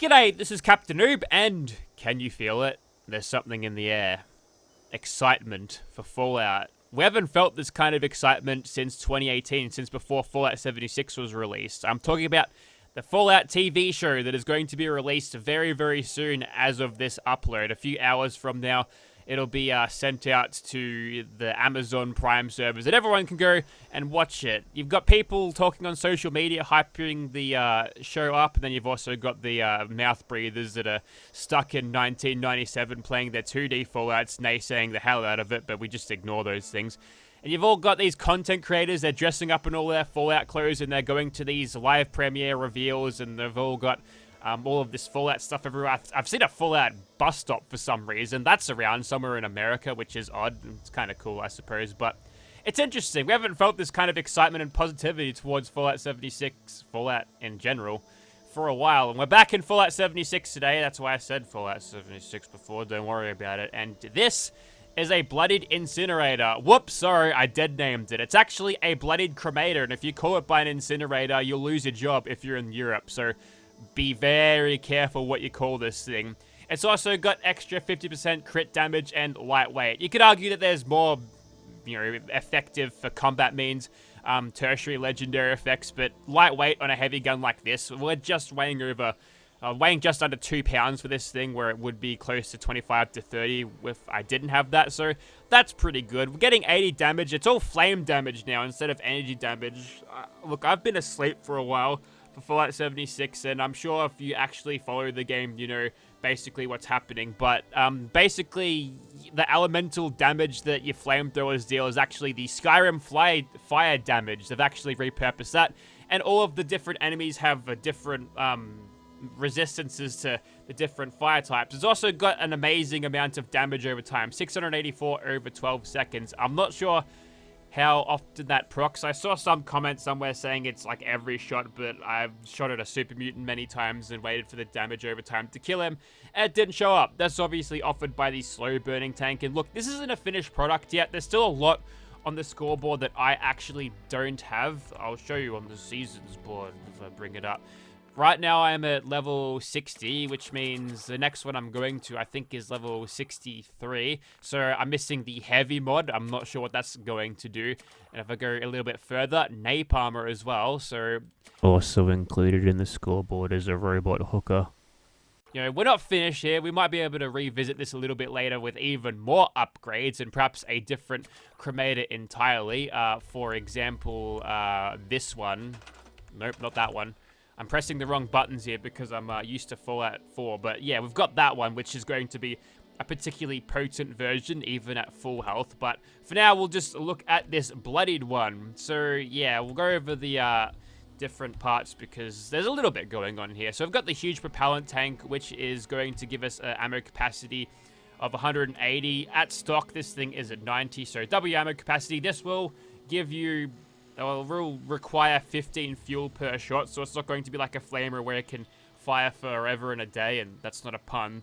G'day, this is Captainoob, and can you feel it? There's something in the air. Excitement for Fallout. We haven't felt this kind of excitement since 2018, since before Fallout 76 was released. I'm talking about the Fallout TV show that is going to be released very, very soon as of this upload. A few hours from now, it'll be sent out to the Amazon Prime servers, and everyone can go and watch it. You've got people talking on social media, hyping the show up, and then you've also got the mouth breathers that are stuck in 1997 playing their 2D Fallouts, naysaying the hell out of it, but we just ignore those things. And you've all got these content creators, they're dressing up in all their Fallout clothes, and they're going to these live premiere reveals, and they've all got all of this Fallout stuff everywhere. I've seen a Fallout bus stop for some reason. That's around somewhere in America, which is odd. It's kind of cool, I suppose, but it's interesting. We haven't felt this kind of excitement and positivity towards Fallout 76, Fallout in general, for a while. And we're back in Fallout 76 today. That's why I said Fallout 76 before. Don't worry about it. And this is a Bloodied Incinerator. Whoops, sorry, I dead named it. It's actually a Bloodied Cremator, and if you call it by an Incinerator, you'll lose your job if you're in Europe. So be very careful what you call this thing. It's also got extra 50% crit damage and lightweight. You could argue that there's more, effective for combat means, tertiary legendary effects, but lightweight on a heavy gun like this, we're just weighing just under 2 pounds for this thing, where it would be close to 25 to 30 if I didn't have that, so that's pretty good. We're getting 80 damage. It's all flame damage now instead of energy damage. Look, I've been asleep for a while for Fallout 76, and I'm sure if you actually follow the game, you know basically what's happening, but basically the elemental damage that your flamethrowers deal is actually the Skyrim fire damage. They've actually repurposed that, and all of the different enemies have a different resistances to the different fire types. It's also got an amazing amount of damage over time, 684 over 12 seconds. I'm not sure how often that procs. I saw some comment somewhere saying it's like every shot, but I've shot at a super mutant many times and waited for the damage over time to kill him, and it didn't show up. That's obviously offered by the slow burning tank, and look, this isn't a finished product yet. There's still a lot on the scoreboard that I actually don't have. I'll show you on the seasons board if I bring it up. Right now, I'm at level 60, which means the next one I'm going to, I think, is level 63. So I'm missing the heavy mod. I'm not sure what that's going to do. And if I go a little bit further, napalmer as well. So also included in the scoreboard is a robot hooker. We're not finished here. We might be able to revisit this a little bit later with even more upgrades and perhaps a different cremator entirely. For example, this one. Nope, not that one. I'm pressing the wrong buttons here because I'm used to Fallout 4. But yeah, we've got that one, which is going to be a particularly potent version, even at full health. But for now, we'll just look at this Bloodied one. So yeah, we'll go over the different parts because there's a little bit going on here. So I've got the huge propellant tank, which is going to give us ammo capacity of 180. At stock, this thing is at 90. So W ammo capacity. This will give you... will require 15 fuel per shot, so it's not going to be like a flamer where it can fire forever and a day, and that's not a pun.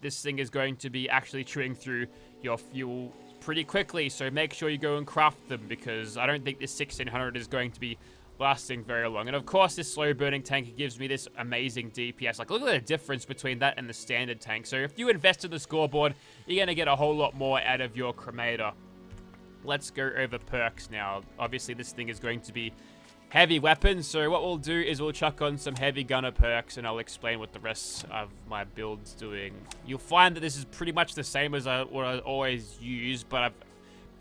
This thing is going to be actually chewing through your fuel pretty quickly, so make sure you go and craft them, because I don't think this 1600 is going to be lasting very long. And of course, this slow burning tank gives me this amazing DPS. Like, look at the difference between that and the standard tank. So if you invest in the scoreboard, you're going to get a whole lot more out of your cremator. Let's go over perks now. Obviously, this thing is going to be heavy weapons, so what we'll do is we'll chuck on some heavy gunner perks, and I'll explain what the rest of my build's doing. You'll find that this is pretty much the same as what I always use, but I've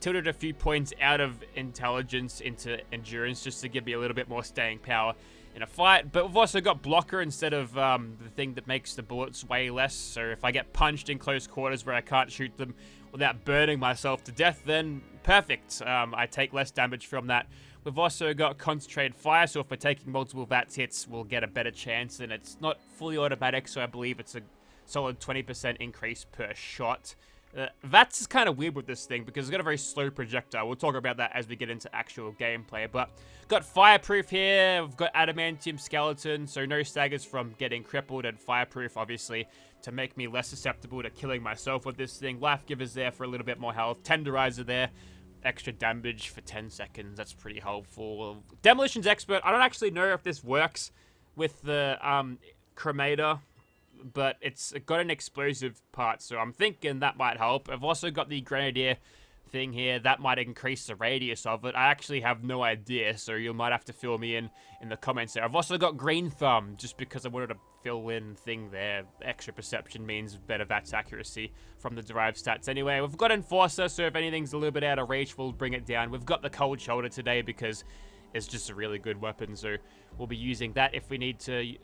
tilted a few points out of intelligence into endurance just to give me a little bit more staying power in a fight. But we've also got blocker instead of the thing that makes the bullets weigh less, so if I get punched in close quarters where I can't shoot them without burning myself to death, then perfect. I take less damage from that. We've also got concentrated fire, so if we're taking multiple VATS hits, we'll get a better chance, and it's not fully automatic, so I believe it's a solid 20% increase per shot. VATS is kind of weird with this thing because it's got a very slow projectile. We'll talk about that as we get into actual gameplay, but got fireproof here. We've got adamantium skeleton, so no staggers from getting crippled, and fireproof, obviously, to make me less susceptible to killing myself with this thing. Life givers there for a little bit more health. Tenderizer there. Extra damage for 10 seconds. That's pretty helpful. Demolitions expert. I don't actually know if this works with the Cremator, but it's got an explosive part, so I'm thinking that might help. I've also got the Grenadier thing here. That might increase the radius of it. I actually have no idea, so you might have to fill me in the comments there. I've also got Green Thumb, just because I wanted to fill in thing there. Extra perception means better VATS accuracy from the derived stats. Anyway, we've got Enforcer, so if anything's a little bit out of reach, we'll bring it down. We've got the Cold Shoulder today because it's just a really good weapon, so we'll be using that if we need to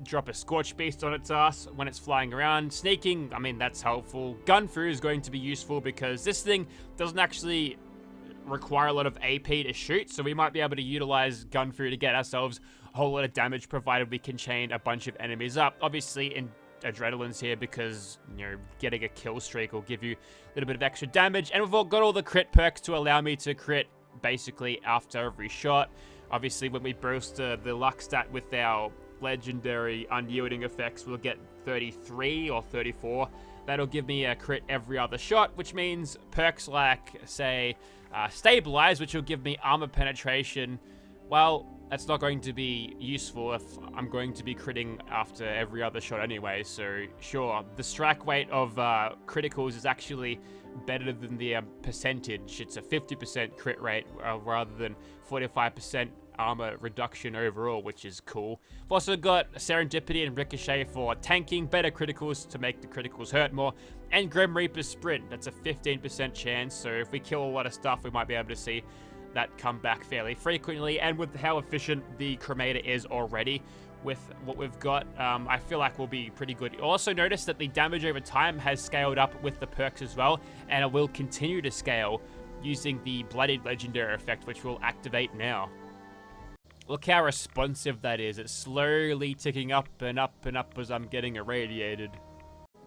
drop a Scorch Beast on its ass when it's flying around. Sneaking, I mean, that's helpful. Gun Through is going to be useful because this thing doesn't actually require a lot of AP to shoot, so we might be able to utilize Gun Through to get ourselves a whole lot of damage, provided we can chain a bunch of enemies up. Obviously, in Adrenaline's here because, you know, getting a kill streak will give you a little bit of extra damage, and we've all got all the crit perks to allow me to crit basically after every shot. Obviously, when we boost the luck stat with our legendary unyielding effects, we'll get 33 or 34. That'll give me a crit every other shot, which means perks like, say, Stabilize, which will give me armor penetration, well, that's not going to be useful if I'm going to be critting after every other shot anyway, so sure. The strike rate of criticals is actually better than the percentage. It's a 50% crit rate rather than 45% armor reduction overall, which is cool. We've also got Serendipity and Ricochet for tanking, better criticals to make the criticals hurt more, and Grim Reaper Sprint. That's a 15% chance, so if we kill a lot of stuff, we might be able to see that come back fairly frequently. And with how efficient the Cremator is already with what we've got, I feel like we'll be pretty good. You'll also notice that the damage over time has scaled up with the perks as well, and it will continue to scale using the Bloodied legendary effect, which we'll activate now. Look how responsive that is. It's slowly ticking up and up and up as I'm getting irradiated.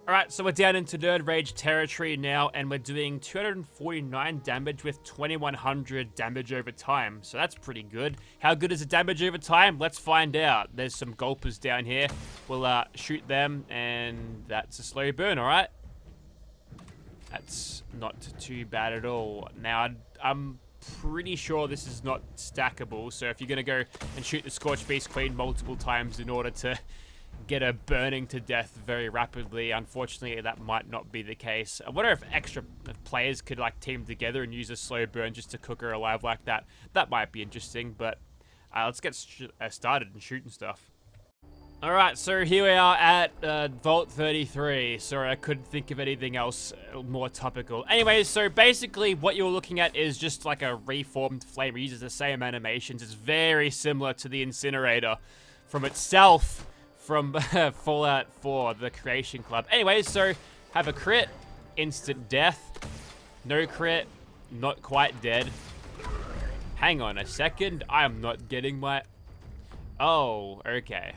Alright, so we're down into Nerd Rage territory now, and we're doing 249 damage with 2100 damage over time. So that's pretty good. How good is the damage over time? Let's find out. There's some gulpers down here. We'll shoot them, and that's a slow burn, alright? That's not too bad at all. Now, I'm pretty sure this is not stackable, so if you're going to go and shoot the Scorch Beast Queen multiple times in order to get her burning to death very rapidly, unfortunately that might not be the case. I wonder if extra players could like team together and use a slow burn just to cook her alive like that. That might be interesting, but let's get started and shooting stuff. Alright, so here we are at Vault 33. Sorry, I couldn't think of anything else more topical. Anyways, so basically what you're looking at is just like a reformed flame. It uses the same animations. It's very similar to the Incinerator from itself from Fallout 4, the Creation Club. Anyways, so have a crit, instant death, no crit, not quite dead. Hang on a second, I am not getting my... Oh, okay.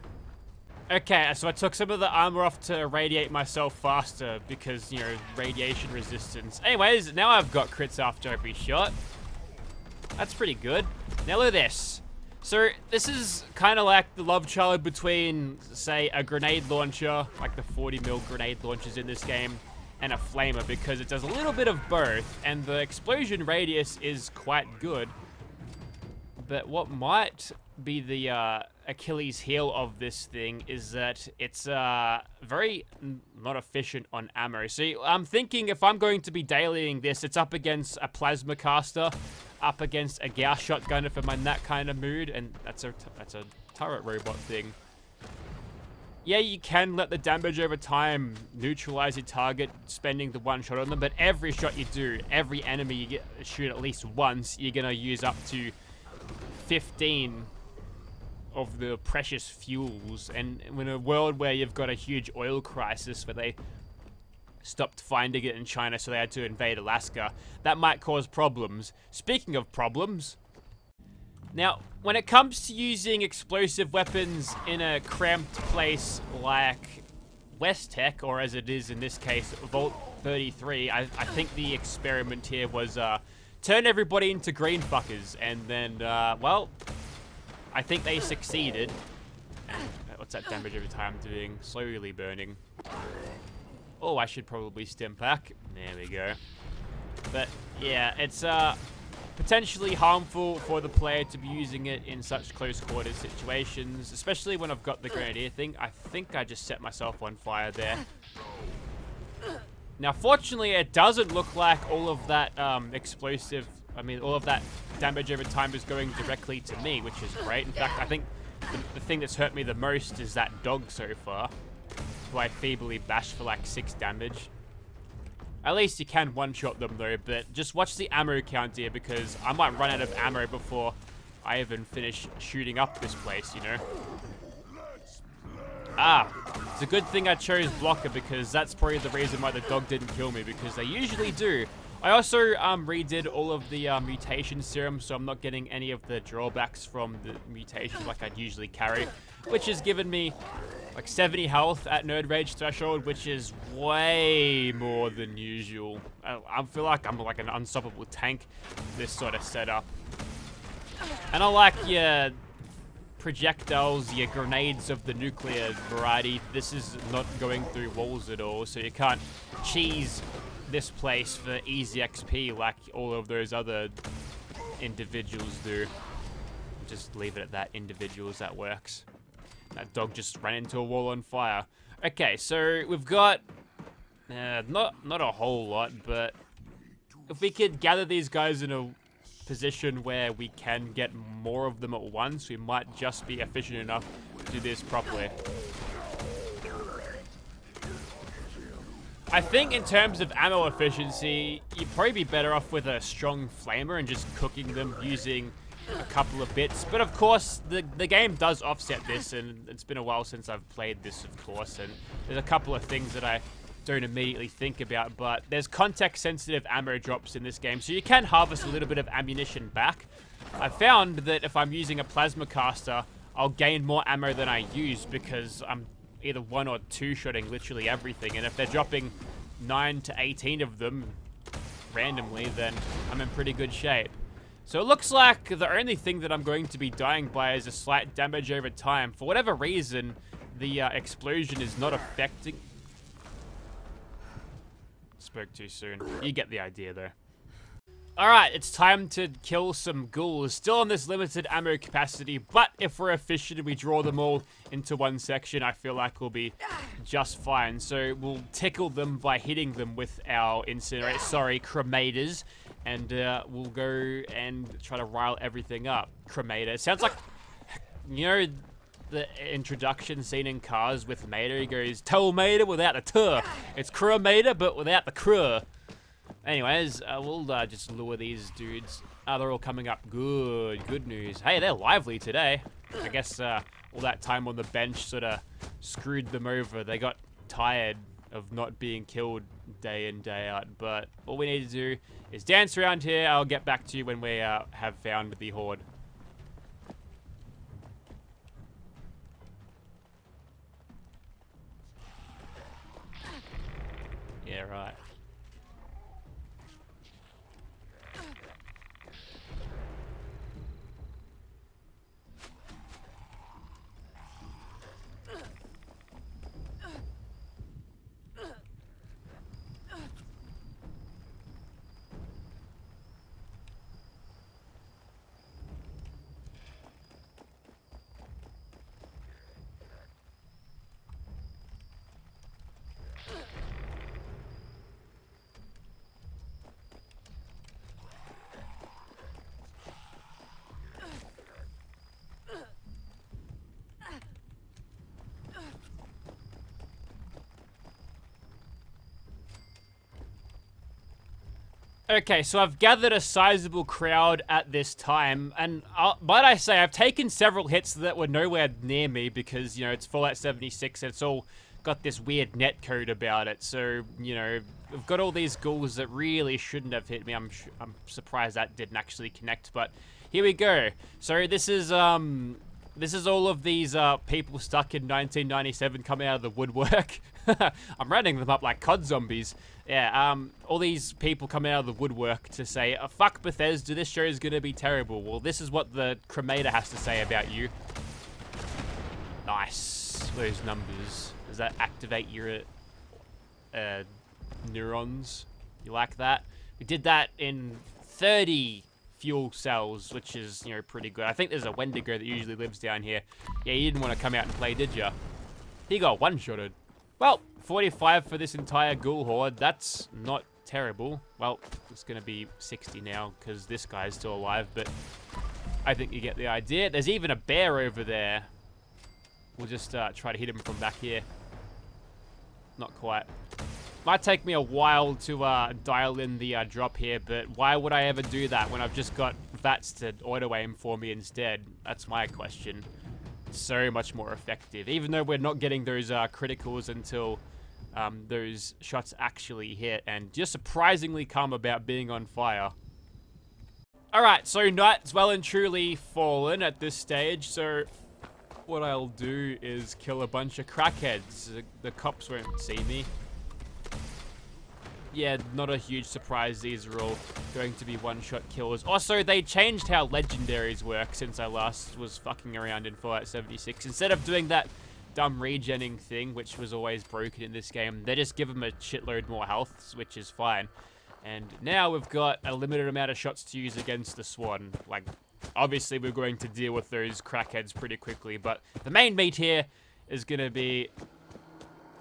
Okay, so I took some of the armor off to irradiate myself faster because, you know, radiation resistance. Anyways, now I've got crits after every shot. That's pretty good. Now look at this. So this is kind of like the love child between, say, a grenade launcher, like the 40mm grenade launchers in this game, and a flamer, because it does a little bit of both, and the explosion radius is quite good. But what might be the Achilles heel of this thing is that it's very not efficient on ammo. See, I'm thinking if I'm going to be dailying this, it's up against a plasma caster, up against a Gauss shotgun if I'm in that kind of mood, and that's a turret robot thing. Yeah, you can let the damage over time neutralize your target, spending the one shot on them, but every shot you do, every enemy you shoot at least once, you're gonna use up to 15 of the precious fuels. And in a world where you've got a huge oil crisis where they stopped finding it in China, so they had to invade Alaska, that might cause problems. Speaking of problems, now when it comes to using explosive weapons in a cramped place like West Tech, or as it is in this case Vault 33, I think the experiment here was turn everybody into green fuckers, and then well, I think they succeeded. What's that damage over time doing? Slowly burning. Oh, I should probably stim back. There we go. But yeah, it's potentially harmful for the player to be using it in such close quarters situations, especially when I've got the Grenadier thing. I think I just set myself on fire there. Now, fortunately, it doesn't look like all of that all of that damage over time is going directly to me, which is great. In fact, I think the thing that's hurt me the most is that dog so far, who I feebly bashed for like 6 damage. At least you can one-shot them though, but just watch the ammo count here because I might run out of ammo before I even finish shooting up this place, you know? Ah, it's a good thing I chose blocker because that's probably the reason why the dog didn't kill me, because they usually do. I also redid all of the mutation serum, so I'm not getting any of the drawbacks from the mutations like I'd usually carry, which has given me like 70 health at Nerd Rage threshold, which is way more than usual. I feel like I'm like an unstoppable tank, this sort of setup. And I like your projectiles, your grenades of the nuclear variety. This is not going through walls at all, so you can't cheese this place for easy XP like all of those other individuals do. Just leave it at that, individuals, that works. That dog just ran into a wall on fire. Okay, so we've got not a whole lot, but if we could gather these guys in a position where we can get more of them at once, we might just be efficient enough to do this properly. I think in terms of ammo efficiency, you'd probably be better off with a strong flamer and just cooking them using a couple of bits. But of course, the game does offset this, and it's been a while since I've played this, of course, and there's a couple of things that I don't immediately think about, but there's context-sensitive ammo drops in this game, so you can harvest a little bit of ammunition back. I found that if I'm using a plasma caster, I'll gain more ammo than I use because I'm either 1 or 2 shotting literally everything, and if they're dropping 9 to 18 of them randomly, then I'm in pretty good shape. So it looks like the only thing that I'm going to be dying by is a slight damage over time. For whatever reason, the explosion is not affecting... Spoke too soon. You get the idea though. Alright, it's time to kill some ghouls. Still on this limited ammo capacity, but if we're efficient and we draw them all into one section, I feel like we'll be just fine. So we'll tickle them by hitting them with our cremators, and we'll go and try to rile everything up. Cremator. It sounds like, you know, the introduction scene in Cars with Mater. He goes, Tow-Mater without the tuh. It's Cremator, but without the cruh. Anyways, we'll just lure these dudes. They're all coming up. Good news. Hey, they're lively today. I guess all that time on the bench sort of screwed them over. They got tired of not being killed day in, day out. But all we need to do is dance around here. I'll get back to you when we have found the horde. Yeah, right. Okay, so I've gathered a sizable crowd at this time, and might I say, I've taken several hits that were nowhere near me because, you know, it's Fallout 76 and it's all got this weird netcode about it. So, you know, we've got all these ghouls that really shouldn't have hit me. I'm surprised that didn't actually connect, but here we go. So this is all of these people stuck in 1997 coming out of the woodwork. I'm rounding them up like COD zombies. Yeah, all these people coming out of the woodwork to say, fuck Bethesda, this show is gonna be terrible. Well, this is what the Cremator has to say about you. Nice. Those numbers. Does that activate your neurons? You like that? We did that in 30 fuel cells, which is, you know, pretty good. I think there's a Wendigo that usually lives down here. Yeah, you didn't want to come out and play, did ya? He got one-shotted. Well, 45 for this entire ghoul horde. That's not terrible. Well, it's going to be 60 now because this guy's still alive, but I think you get the idea. There's even a bear over there. We'll just try to hit him from back here. Not quite. Might take me a while to dial in the drop here, but why would I ever do that when I've just got VATS to auto-aim for me instead? That's my question. So much more effective. Even though we're not getting those criticals until those shots actually hit, and just surprisingly calm about being on fire. Alright, so Knight's well and truly fallen at this stage, so what I'll do is kill a bunch of crackheads. The cops won't see me. Yeah, not a huge surprise. These are all going to be one-shot kills. Also, they changed how legendaries work since I last was fucking around in Fallout 76. Instead of doing that dumb regenning thing, which was always broken in this game, they just give them a shitload more health, which is fine. And now we've got a limited amount of shots to use against the Swan. Like, obviously we're going to deal with those crackheads pretty quickly, but the main meat here is going to be...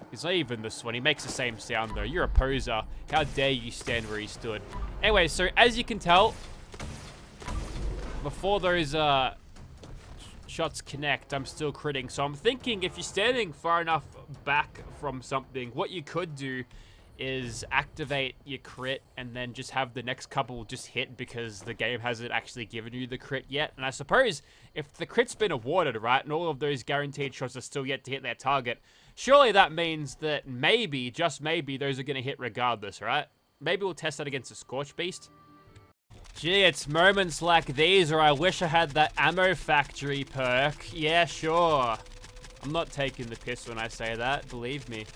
It's not even this one. He makes the same sound, though. You're a poser. How dare you stand where he stood. Anyway, so as you can tell, before those shots connect, I'm still critting. So I'm thinking if you're standing far enough back from something, what you could do is activate your crit and then just have the next couple just hit because the game hasn't actually given you the crit yet. And I suppose if the crit's been awarded, right, and all of those guaranteed shots are still yet to hit their target, surely that means that maybe, just maybe, those are going to hit regardless, right? Maybe we'll test that against a Scorch Beast. Gee, it's moments like these where I wish I had that ammo factory perk. Yeah, sure. I'm not taking the piss when I say that, believe me.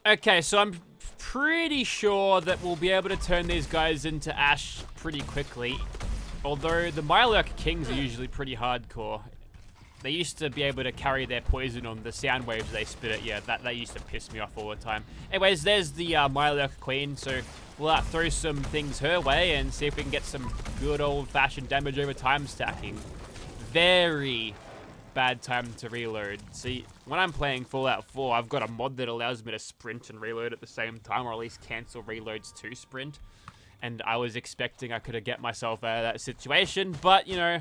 Okay, so I'm pretty sure that we'll be able to turn these guys into ash pretty quickly. Although the Mirelurk Kings are usually pretty hardcore. They used to be able to carry their poison on the sound waves they spit at. Yeah, that used to piss me off all the time. Anyways, there's the Mirelurk Queen, so we'll throw some things her way and see if we can get some good old-fashioned damage over time stacking. Very bad time to reload. See, when I'm playing Fallout 4, I've got a mod that allows me to sprint and reload at the same time, or at least cancel reloads to sprint. And I was expecting I could get myself out of that situation, but, you know,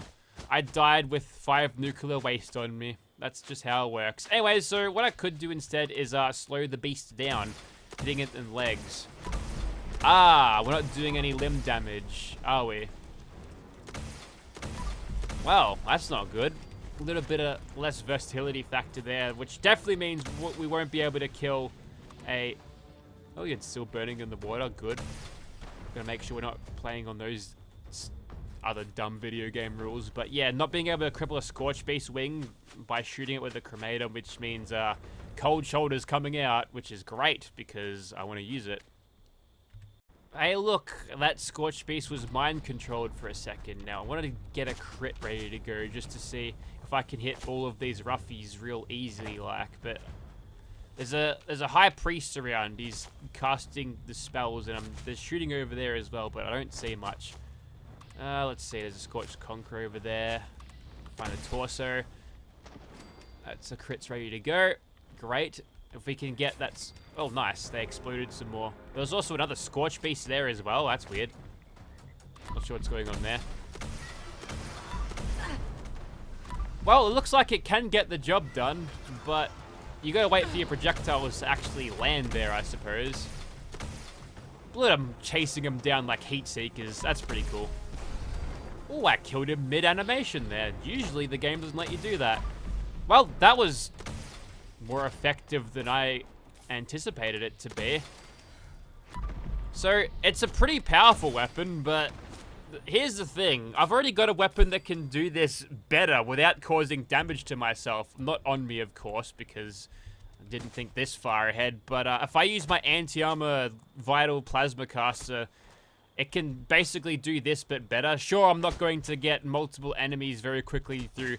I died with 5 nuclear waste on me. That's just how it works. Anyways, so what I could do instead is slow the beast down, hitting it in legs. Ah, we're not doing any limb damage, are we? Well, that's not good. A little bit of less versatility factor there, which definitely means we won't be able to kill a... Oh, it's still burning in the water. Good. Gonna make sure we're not playing on those other dumb video game rules. But yeah, not being able to cripple a Scorch Beast wing by shooting it with a Cremator, which means cold shoulders coming out, which is great because I want to use it. Hey, look, that Scorch Beast was mind controlled for a second. Now I wanted to get a crit ready to go just to see if I can hit all of these roughies real easily, like. But there's a high priest around. He's casting the spells, and there's shooting over there as well, but I don't see much. Let's see. There's a Scorched Conqueror over there. Find a torso. That's a crit's ready to go. Great. If we can get that... Oh, nice. They exploded some more. There was also another Scorch Beast there as well. That's weird. Not sure what's going on there. Well, it looks like it can get the job done, but you gotta wait for your projectiles to actually land there, I suppose. Look at them chasing him down like heat seekers. That's pretty cool. Oh, I killed him mid-animation there. Usually the game doesn't let you do that. Well, that was more effective than I anticipated it to be. So, it's a pretty powerful weapon, but here's the thing. I've already got a weapon that can do this better without causing damage to myself. Not on me, of course, because I didn't think this far ahead. But if I use my anti-armor vital plasma caster, it can basically do this but better. Sure, I'm not going to get multiple enemies very quickly through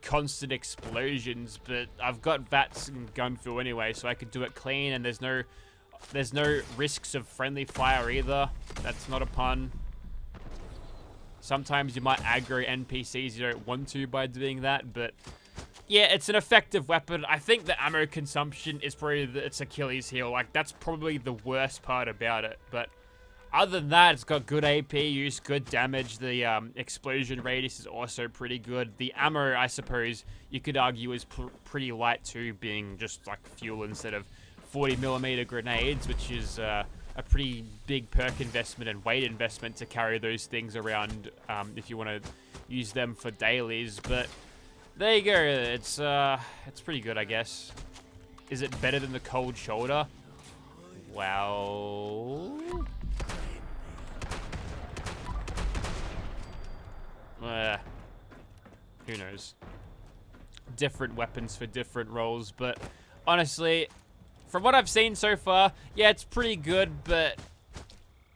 constant explosions, but I've got VATS and gunfill anyway, so I could do it clean, and there's no risks of friendly fire either. That's not a pun. Sometimes you might aggro NPCs you don't want to by doing that, but yeah, it's an effective weapon. I think the ammo consumption is probably its Achilles heel. Like, that's probably the worst part about it, but other than that, it's got good AP use, good damage. The explosion radius is also pretty good. The ammo, I suppose, you could argue is pretty light too, being just like fuel instead of 40mm grenades, which is a pretty big perk investment and weight investment to carry those things around if you want to use them for dailies. But there you go. It's pretty good, I guess. Is it better than the Cold Shoulder? Well, who knows? Different weapons for different roles, but honestly, from what I've seen so far, yeah, it's pretty good, but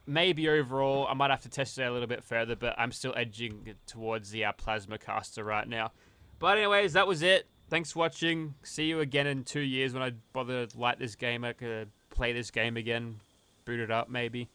maybe overall, I might have to test it a little bit further, but I'm still edging towards the Plasma Caster right now. But anyways, that was it. Thanks for watching. See you again in 2 years when I bother to light this game. I could play this game again, boot it up maybe.